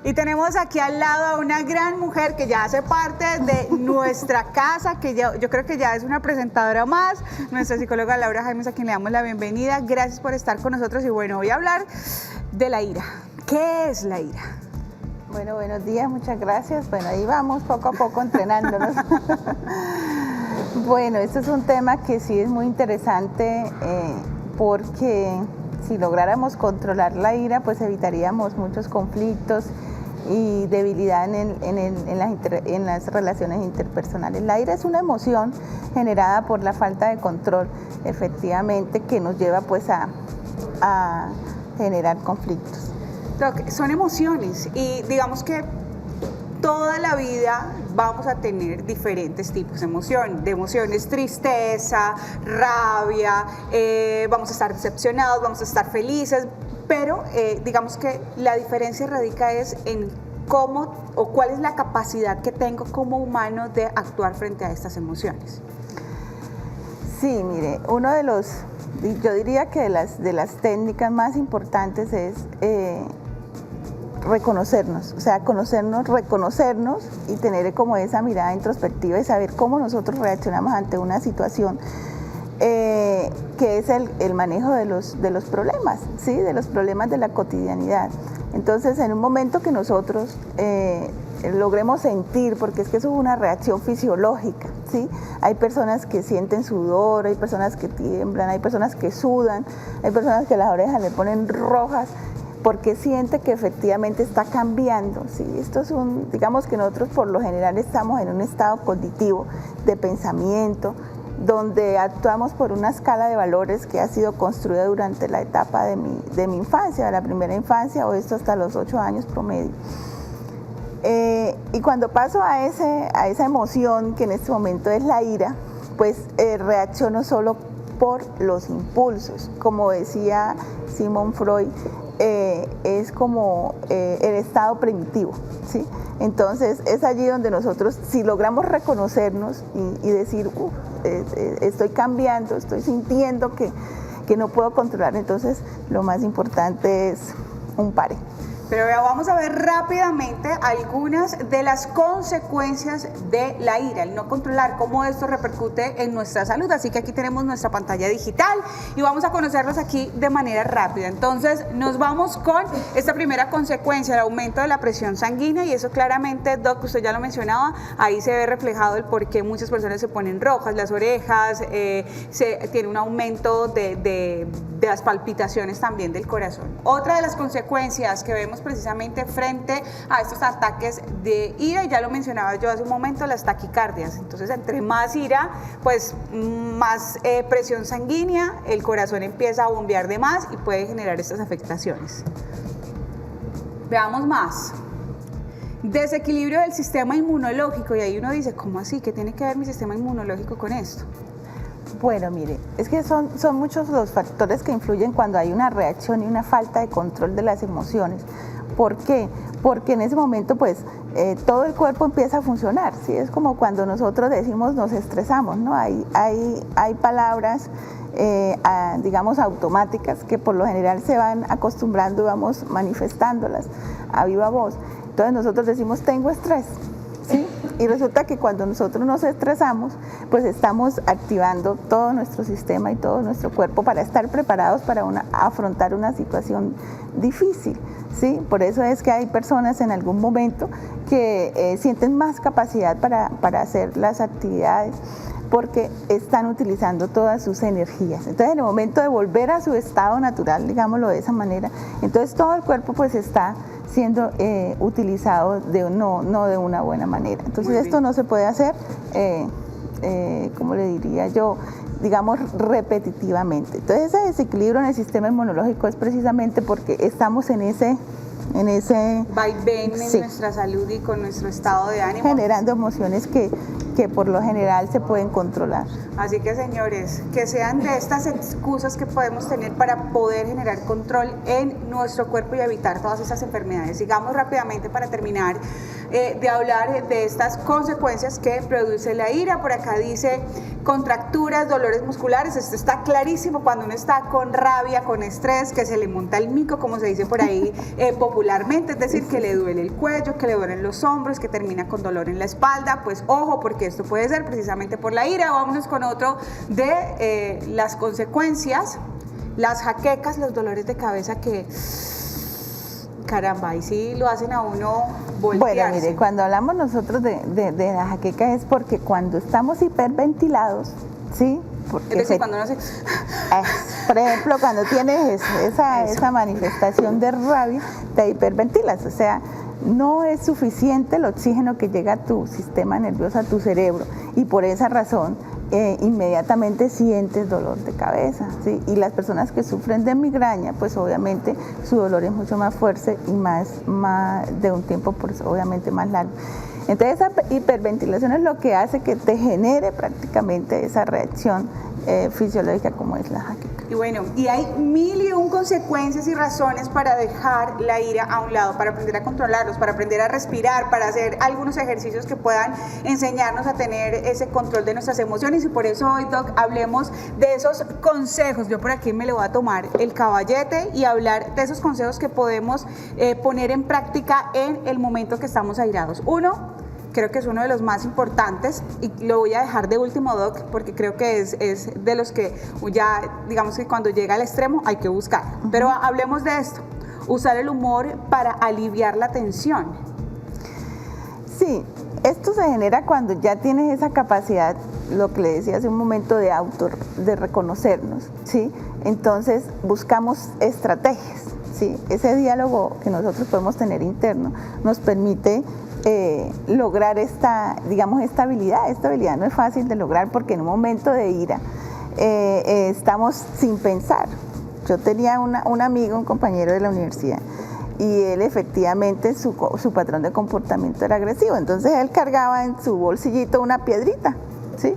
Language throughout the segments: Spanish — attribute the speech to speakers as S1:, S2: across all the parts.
S1: Y tenemos aquí al lado a una gran mujer que ya hace parte de nuestra casa, que yo creo que ya es una presentadora más, nuestra psicóloga Laura Jaimes, a quien le damos la bienvenida. Gracias por estar con nosotros y bueno, voy a hablar de la ira. ¿Qué es la ira?
S2: Bueno, buenos días, muchas gracias. Bueno, ahí vamos poco a poco entrenándonos. Bueno, este es un tema que sí es muy interesante porque si lográramos controlar la ira, pues evitaríamos muchos conflictos y debilidad en las relaciones interpersonales. La ira es una emoción generada por la falta de control, efectivamente, que nos lleva pues a generar conflictos.
S1: Son emociones y digamos que toda la vida vamos a tener diferentes tipos de emociones, tristeza, rabia, vamos a estar decepcionados, vamos a estar felices, pero digamos que la diferencia radica es en cómo o cuál es la capacidad que tengo como humano de actuar frente a estas emociones.
S2: Sí, mire, yo diría que de las técnicas más importantes es reconocernos, o sea, reconocernos y tener como esa mirada introspectiva y saber cómo nosotros reaccionamos ante una situación que es el manejo de los problemas, ¿sí? De los problemas de la cotidianidad. Entonces, en un momento que nosotros logremos sentir, porque es que eso es una reacción fisiológica, ¿sí? Hay personas que sienten sudor, hay personas que tiemblan, hay personas que sudan, hay personas que las orejas le ponen rojas, porque siente que efectivamente está cambiando, ¿sí? Esto es digamos que nosotros por lo general estamos en un estado cognitivo de pensamiento, donde actuamos por una escala de valores que ha sido construida durante la etapa de mi infancia, de la primera infancia, o esto hasta los 8 años promedio. Y cuando paso a esa emoción, que en este momento es la ira, pues reacciono solo por los impulsos. Como decía Sigmund Freud, es como el estado primitivo, ¿sí? Entonces es allí donde nosotros, si logramos reconocernos y decir, estoy cambiando, estoy sintiendo que no puedo controlar, entonces lo más importante es un pare.
S1: Pero vamos a ver rápidamente algunas de las consecuencias de la ira, el no controlar, cómo esto repercute en nuestra salud. Así que aquí tenemos nuestra pantalla digital y vamos a conocerlos aquí de manera rápida. Entonces nos vamos con esta primera consecuencia, el aumento de la presión sanguínea, y eso claramente, Doc, usted ya lo mencionaba, ahí se ve reflejado el por qué muchas personas se ponen rojas las orejas, tiene un aumento de las palpitaciones también del corazón. Otra de las consecuencias que vemos precisamente frente a estos ataques de ira, y ya lo mencionaba yo hace un momento, las taquicardias. Entonces, entre más ira, pues más presión sanguínea, el corazón empieza a bombear de más y puede generar estas afectaciones. Veamos más. Desequilibrio del sistema inmunológico, y ahí uno dice, ¿cómo así? ¿Qué tiene que ver mi sistema inmunológico con esto?
S2: Bueno, mire, es que son muchos los factores que influyen cuando hay una reacción y una falta de control de las emociones. ¿Por qué? Porque en ese momento pues todo el cuerpo empieza a funcionar, ¿sí? Es como cuando nosotros decimos nos estresamos, ¿no? Hay palabras, digamos, automáticas que por lo general se van acostumbrando y vamos manifestándolas a viva voz. Entonces nosotros decimos tengo estrés, ¿sí? Y resulta que cuando nosotros nos estresamos, pues estamos activando todo nuestro sistema y todo nuestro cuerpo para estar preparados para afrontar una situación difícil, ¿sí? Por eso es que hay personas en algún momento que sienten más capacidad para hacer las actividades, porque están utilizando todas sus energías. Entonces, en el momento de volver a su estado natural, digámoslo de esa manera, entonces todo el cuerpo pues está siendo utilizado no de una buena manera. Entonces esto no se puede hacer, ¿cómo le diría yo? Digamos repetitivamente. Entonces ese desequilibrio en el sistema inmunológico es precisamente porque estamos en ese
S1: vaivén en
S2: sí,
S1: nuestra salud y con nuestro estado de ánimo,
S2: generando emociones que por lo general se pueden controlar.
S1: Así que, señores, que sean de estas excusas que podemos tener para poder generar control en nuestro cuerpo y evitar todas esas enfermedades. Sigamos rápidamente para terminar de hablar de estas consecuencias que produce la ira. Por acá dice contracturas, dolores musculares. Esto está clarísimo cuando uno está con rabia, con estrés, que se le monta el mico, como se dice por ahí popularmente, es decir, que le duele el cuello, que le duelen los hombros, que termina con dolor en la espalda. Pues ojo, porque esto puede ser precisamente por la ira. Vámonos con otro de las consecuencias, las jaquecas, los dolores de cabeza que, caramba, y sí lo hacen a uno voltearse.
S2: Bueno, mire, cuando hablamos nosotros de la jaqueca es porque cuando estamos hiperventilados, ¿sí? Porque
S1: es decir, cuando uno se...
S2: por ejemplo, cuando tienes esa manifestación de rabia, te hiperventilas, o sea, no es suficiente el oxígeno que llega a tu sistema nervioso, a tu cerebro, y por esa razón inmediatamente sientes dolor de cabeza, ¿sí? Y las personas que sufren de migraña, pues obviamente su dolor es mucho más fuerte y más de un tiempo, pues, obviamente más largo. Entonces esa hiperventilación es lo que hace que te genere prácticamente esa reacción fisiológica como es la jaqueca.
S1: Y bueno, y hay 1001 consecuencias y razones para dejar la ira a un lado, para aprender a controlarlos, para aprender a respirar, para hacer algunos ejercicios que puedan enseñarnos a tener ese control de nuestras emociones. Y por eso hoy, Doc, hablemos de esos consejos. Yo por aquí me le voy a tomar el caballete y hablar de esos consejos que podemos poner en práctica en el momento que estamos airados. Uno, creo que es uno de los más importantes y lo voy a dejar de último, Doc, porque creo que es de los que ya, digamos que cuando llega al extremo hay que buscar. Pero hablemos de esto, usar el humor para aliviar la tensión.
S2: Sí, esto se genera cuando ya tienes esa capacidad, lo que le decía hace un momento, de reconocernos, ¿sí? Entonces buscamos estrategias, ¿sí? Ese diálogo que nosotros podemos tener interno nos permite lograr esta habilidad. Esta habilidad no es fácil de lograr porque en un momento de ira estamos sin pensar. Yo tenía un amigo, un compañero de la universidad, y él efectivamente su patrón de comportamiento era agresivo, entonces él cargaba en su bolsillito una piedrita, ¿sí?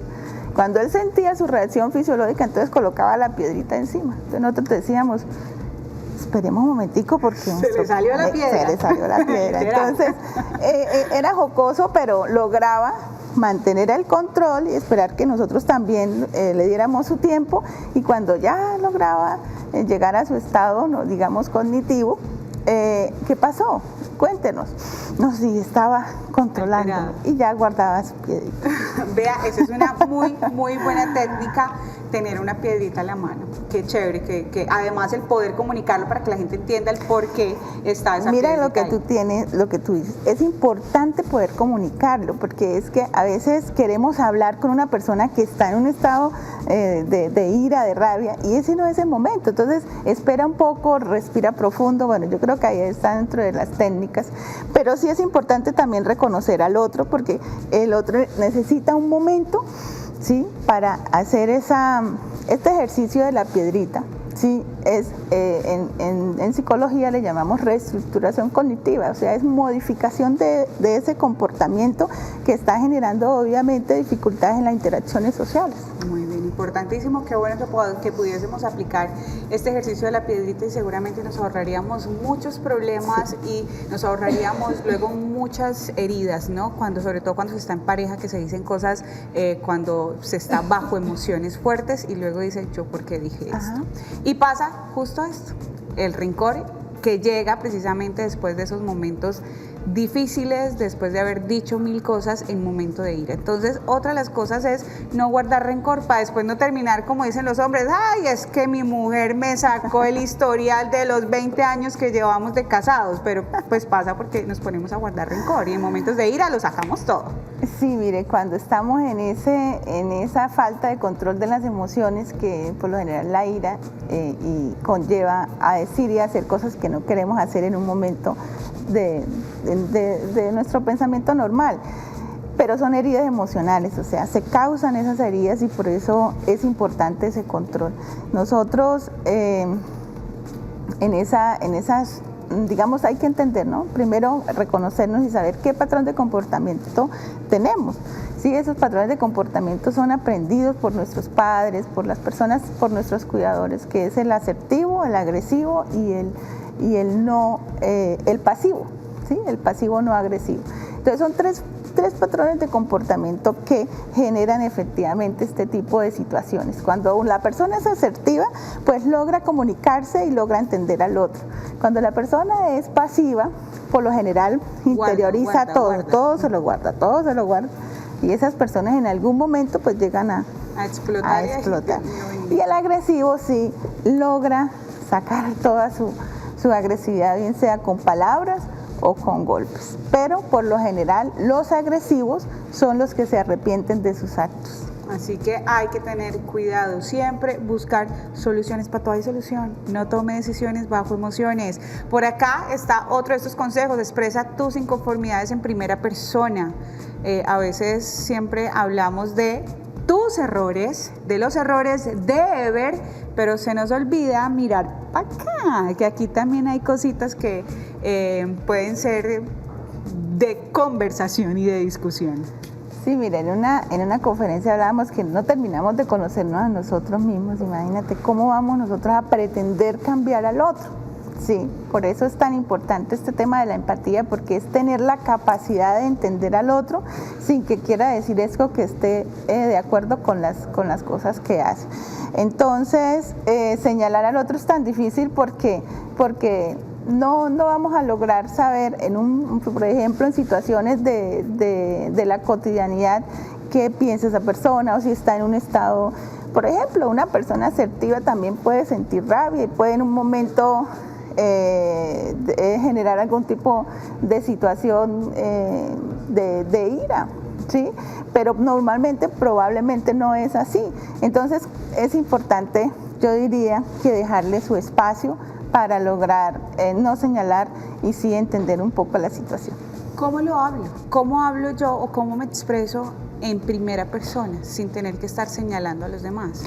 S2: Cuando él sentía su reacción fisiológica, entonces colocaba la piedrita encima. Entonces nosotros decíamos, esperemos un momentico porque
S1: se le salió la piedra.
S2: Se le salió la piedra. Entonces, era jocoso, pero lograba mantener el control y esperar que nosotros también le diéramos su tiempo, y cuando ya lograba llegar a su estado, no, digamos, cognitivo, ¿qué pasó? Cuéntenos. No, sí, estaba controlando y ya guardaba su piedrita.
S1: Vea, esa es una muy, muy buena técnica, tener una piedrita en la mano. Qué chévere, que además el poder comunicarlo para que la gente entienda el por qué está esa piedrita.
S2: Mira lo que
S1: ahí.
S2: tú tienes, lo que tú dices. Es importante poder comunicarlo, porque es que a veces queremos hablar con una persona que está en un estado de ira, de rabia, y ese no es el momento. Entonces, espera un poco, respira profundo. Bueno, yo creo que ahí está dentro de las técnicas, pero sí es importante también reconocer al otro, porque el otro necesita un momento, ¿sí?, para hacer este ejercicio de la piedrita. Sí, en psicología le llamamos reestructuración cognitiva, o sea, es modificación de ese comportamiento que está generando obviamente dificultades en las interacciones sociales.
S1: Muy bien, importantísimo, qué bueno que pudiésemos aplicar este ejercicio de la piedrita, y seguramente nos ahorraríamos muchos problemas, sí, y nos ahorraríamos luego muchas heridas, ¿no? Sobre todo cuando se está en pareja, que se dicen cosas cuando se está bajo emociones fuertes y luego dice, ¿yo por qué dije esto?
S2: Ajá.
S1: Y pasa justo esto, el rencor que llega precisamente después de esos momentos difíciles, después de haber dicho mil cosas en momento de ira. Entonces, otra de las cosas es no guardar rencor para después no terminar como dicen los hombres, ay, es que mi mujer me sacó el historial de los 20 años que llevamos de casados, pero pues pasa porque nos ponemos a guardar rencor y en momentos de ira lo sacamos todo.
S2: Sí, mire, cuando estamos en esa falta de control de las emociones, que por lo general la ira y conlleva a decir y hacer cosas que no queremos hacer en un momento de nuestro pensamiento normal, pero son heridas emocionales, o sea, se causan esas heridas y por eso es importante ese control. Nosotros en esas, digamos, hay que entender, ¿no? Primero reconocernos y saber qué patrón de comportamiento tenemos. Sí, esos patrones de comportamiento son aprendidos por nuestros padres, por las personas, por nuestros cuidadores, que es el asertivo, el agresivo y el pasivo, ¿sí? El pasivo no agresivo. Entonces son tres patrones de comportamiento que generan efectivamente este tipo de situaciones. Cuando la persona es asertiva, pues logra comunicarse y logra entender al otro. Cuando la persona es pasiva, por lo general interioriza todo se lo guarda. Y esas personas en algún momento pues llegan a explotar. Y el agresivo sí logra sacar toda su agresividad, bien sea con palabras o con golpes. Pero por lo general los agresivos son los que se arrepienten de sus actos.
S1: Así que hay que tener cuidado, siempre buscar soluciones. Para todo hay solución, no tome decisiones bajo emociones. Por acá está otro de estos consejos: expresa tus inconformidades en primera persona. A veces siempre hablamos de tus errores, de los errores de Ever, pero se nos olvida mirar para acá, que aquí también hay cositas que pueden ser de conversación y de discusión.
S2: Sí, mira, en una conferencia hablábamos que no terminamos de conocernos a nosotros mismos. Imagínate cómo vamos nosotros a pretender cambiar al otro. Sí, por eso es tan importante este tema de la empatía, porque es tener la capacidad de entender al otro sin que quiera decir eso que esté de acuerdo con las cosas que hace. Entonces, señalar al otro es tan difícil porque no vamos a lograr saber, por ejemplo, en situaciones de la cotidianidad, qué piensa esa persona o si está en un estado. Por ejemplo, una persona asertiva también puede sentir rabia y puede en un momento generar algún tipo de situación de ira, ¿sí? Pero normalmente, probablemente no es así. Entonces es importante, yo diría, que dejarle su espacio para lograr no señalar y sí entender un poco la situación.
S1: ¿Cómo lo hablo? ¿Cómo hablo yo o cómo me expreso en primera persona sin tener que estar señalando a los demás?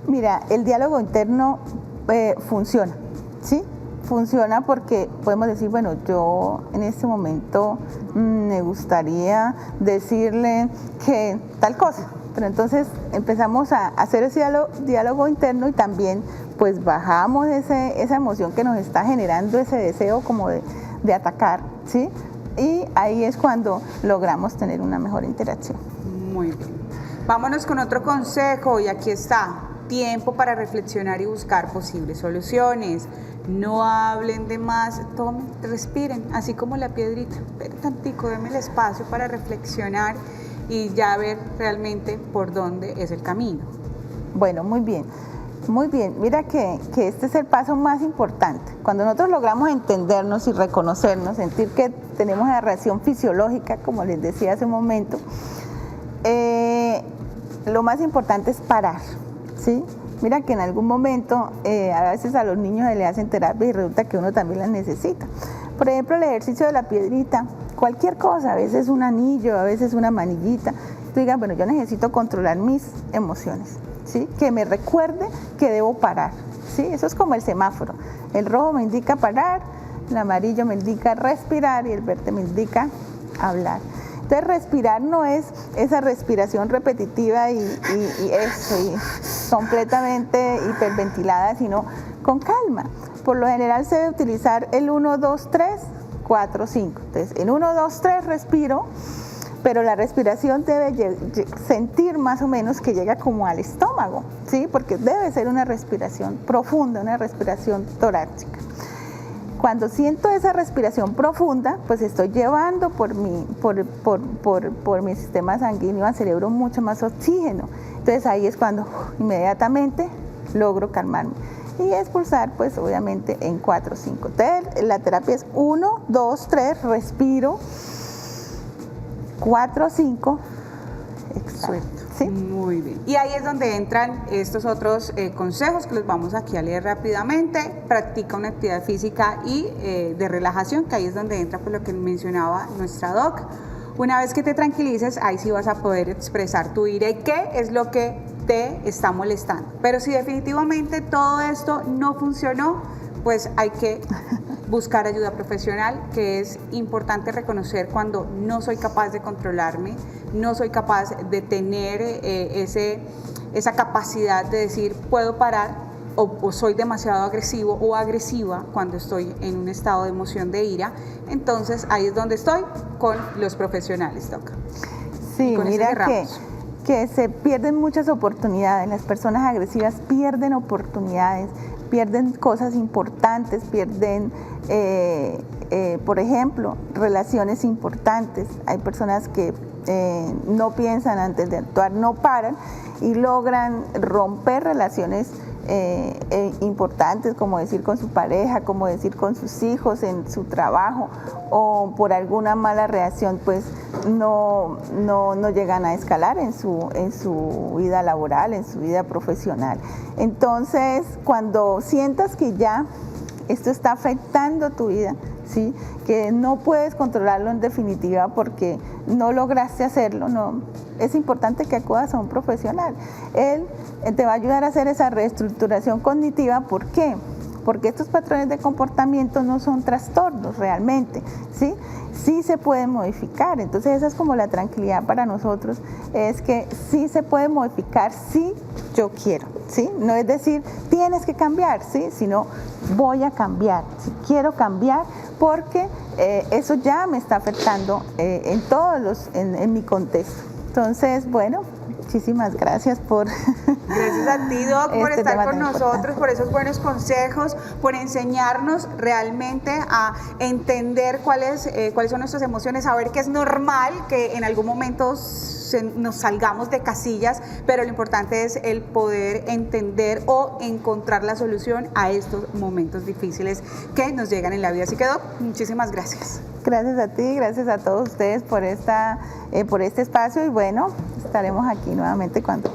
S2: Mira, el diálogo interno funciona, ¿sí? Funciona porque podemos decir, bueno, yo en este momento me gustaría decirle que tal cosa, pero entonces empezamos a hacer ese diálogo interno y también pues bajamos esa emoción que nos está generando ese deseo como de atacar, ¿sí? Y ahí es cuando logramos tener una mejor interacción.
S1: Muy bien. Vámonos con otro consejo y aquí está: tiempo para reflexionar y buscar posibles soluciones. No hablen de más, tomen, respiren, así como la piedrita, pero tantico, denme el espacio para reflexionar y ya ver realmente por dónde es el camino.
S2: Bueno, muy bien. Muy bien, mira que este es el paso más importante. Cuando nosotros logramos entendernos y reconocernos, sentir que tenemos la reacción fisiológica, como les decía hace un momento, lo más importante es parar, ¿sí? Mira que en algún momento a veces a los niños se les hacen terapia y resulta que uno también las necesita. Por ejemplo, el ejercicio de la piedrita, cualquier cosa, a veces un anillo, a veces una manillita. Tú digas, bueno, yo necesito controlar mis emociones, ¿sí? Que me recuerde que debo parar, ¿sí? Eso es como el semáforo. El rojo me indica parar, el amarillo me indica respirar y el verde me indica hablar. Entonces, respirar no es esa respiración repetitiva y completamente hiperventilada, sino con calma. Por lo general se debe utilizar el 1, 2, 3, 4, 5. Entonces, en 1, 2, 3 respiro, pero la respiración debe sentir más o menos que llega como al estómago, ¿sí? Porque debe ser una respiración profunda, una respiración torácica. Cuando siento esa respiración profunda, pues estoy llevando por mi sistema sanguíneo al cerebro mucho más oxígeno. Entonces ahí es cuando inmediatamente logro calmarme. Y expulsar, pues obviamente en 4, 5. Entonces la terapia es 1, 2, 3, respiro, 4, 5, exhalo. ¿Sí?
S1: Muy bien. Y ahí es donde entran estos otros consejos que los vamos aquí a leer rápidamente. Practica una actividad física y de relajación, que ahí es donde entra pues lo que mencionaba nuestra doc. Una vez que te tranquilices, ahí sí vas a poder expresar tu ira y qué es lo que te está molestando. Pero si definitivamente todo esto no funcionó, pues hay que buscar ayuda profesional, que es importante reconocer cuando no soy capaz de controlarme, no soy capaz de tener esa capacidad de decir puedo parar o soy demasiado agresivo o agresiva cuando estoy en un estado de emoción de ira. Entonces ahí es donde estoy con los profesionales, Doc.
S2: Sí, mira que se pierden muchas oportunidades, las personas agresivas pierden oportunidades, pierden cosas importantes, pierden, por ejemplo, relaciones importantes. Hay personas que no piensan antes de actuar, no paran y logran romper relaciones importantes, como decir con su pareja, como decir con sus hijos, en su trabajo, o por alguna mala reacción pues no llegan a escalar en su vida laboral, en su vida profesional. Entonces, cuando sientas que ya esto está afectando tu vida, ¿sí?, que no puedes controlarlo en definitiva porque no lograste hacerlo, es importante que acudas a un profesional. Él te va a ayudar a hacer esa reestructuración cognitiva. ¿Por qué? Porque estos patrones de comportamiento no son trastornos realmente, ¿sí? Sí se pueden modificar. Entonces esa es como la tranquilidad para nosotros, es que sí se puede modificar si yo quiero, ¿sí? No es decir, tienes que cambiar, ¿sí?, sino voy a cambiar, si quiero cambiar, porque eso ya me está afectando en mi contexto. Entonces, bueno, muchísimas gracias por...
S1: Gracias a ti, Doc, por estar con nosotros, por esos buenos consejos, por enseñarnos realmente a entender cuáles son nuestras emociones, saber que es normal que en algún momento nos salgamos de casillas, pero lo importante es el poder entender o encontrar la solución a estos momentos difíciles que nos llegan en la vida. Así que, Doc, muchísimas gracias.
S2: Gracias a ti, gracias a todos ustedes por este espacio y bueno, estaremos aquí nuevamente cuando